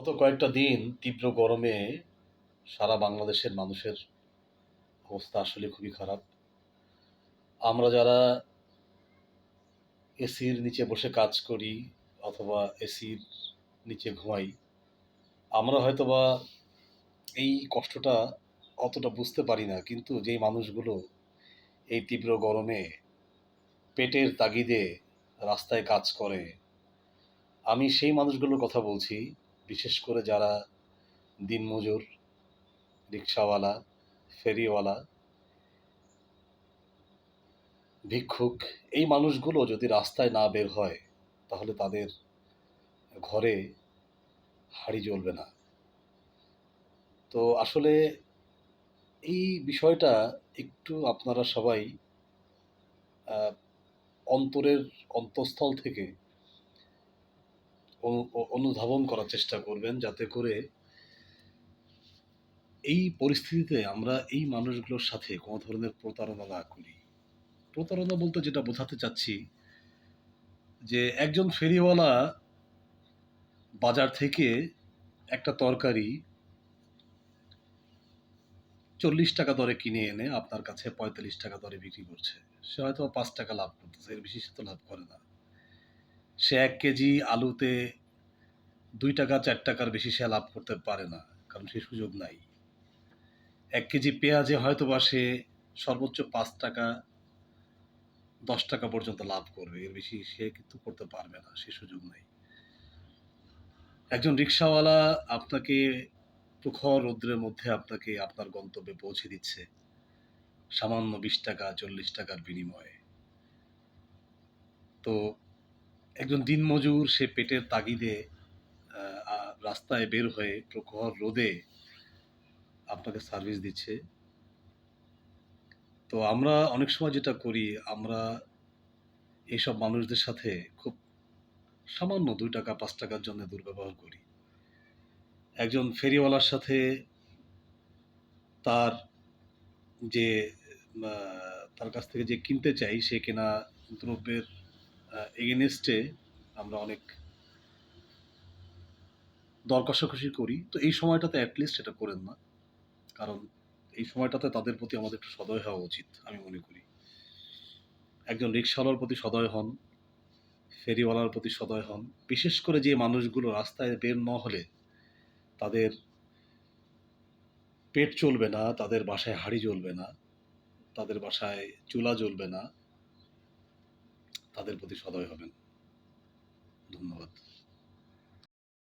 গত কয়েকটা দিন তীব্র গরমে সারা বাংলাদেশের মানুষের অবস্থা আসলে খুবই খারাপ। আমরা যারা এসির নিচে বসে কাজ করি অথবা এসির নিচে ঘুমাই, আমরা হয়তোবা এই কষ্টটা অতটা বুঝতে পারি না। কিন্তু যেই মানুষগুলো এই তীব্র গরমে পেটের তাগিদে রাস্তায় কাজ করে, আমি সেই মানুষগুলোর কথা বলছি। বিশেষ করে যারা দিনমজুর, রিক্সাওয়ালা, ফেরিওয়ালা, ভিক্ষুক, এই মানুষগুলো যদি রাস্তায় না বের হয় তাহলে তাদের ঘরে হাঁড়ি জ্বলবে না। তো আসলে এই বিষয়টা একটু আপনারা সবাই আহ, অন্তরের অন্তঃস্থল থেকে অনুধাবন করার চেষ্টা করবেন, যাতে করে এই পরিস্থিতিতে আমরা এই মানুষগুলোর সাথে কোনো ধরনের প্রতারণা না করি। প্রতারণা বলতে যেটা বোঝাতে চাচ্ছি, যে একজন ফেরিওয়ালা বাজার থেকে একটা তরকারি 40 টাকা দরে কিনে এনে আপনার কাছে 45 টাকা দরে বিক্রি করছে। সে হয়তো 5 টাকা লাভ করতেছে, এর বেশি সে তো লাভ করে না। সে 1 কেজি আলুতে 2 টাকা 4 টাকার বেশি সে লাভ করতে পারে না, কারণ সে সুযোগ নাই। 1 কেজি পেঁয়াজে হয়তো বা সে সর্বোচ্চ 5 টাকা 10 টাকা পর্যন্ত লাভ করবে, এর বেশি সে কিন্তু করতে পারবে না, সে সুযোগ নাই। একজন রিক্সাওয়ালা আপনাকে প্রখর রৌদ্রের মধ্যে আপনাকে আপনার গন্তব্যে পৌঁছে দিচ্ছে সামান্য 20 টাকা 40 টাকার বিনিময়ে। তো একজন দিনমজুর সে পেটের তাগিদে রাস্তায় বের হয়ে প্রখর রোদে আপনাকে সার্ভিস দিচ্ছে। তো আমরা অনেক সময় যেটা করি, আমরা এইসব মানুষদের সাথে খুব সামান্য 2 টাকা 5 টাকার জন্য দুর্ব্যবহার করি। একজন ফেরিওয়ালার সাথে তার যে তার কাছ থেকে যে কিনতে চাই, সে কেনা দ্রব্যের এগেনস্টে আমরা অনেক দর কষাকষি করি। তো এই সময়টাতে অ্যাটলিস্ট এটা করেন না, কারণ এই সময়টাতে তাদের প্রতি আমাদের একটু সদয় হওয়া উচিত আমি মনে করি। একজন রিক্সাওয়ালার প্রতি সদয় হন, ফেরিওয়ালার প্রতি সদয় হন। বিশেষ করে যে মানুষগুলো রাস্তায় বের না হলে তাদের পেট চলবে না, তাদের বাসায় হাঁড়ি জ্বলবে না, তাদের বাসায় চুলা জ্বলবে না, তাদের প্রতি সদয় হবেন। ধন্যবাদ।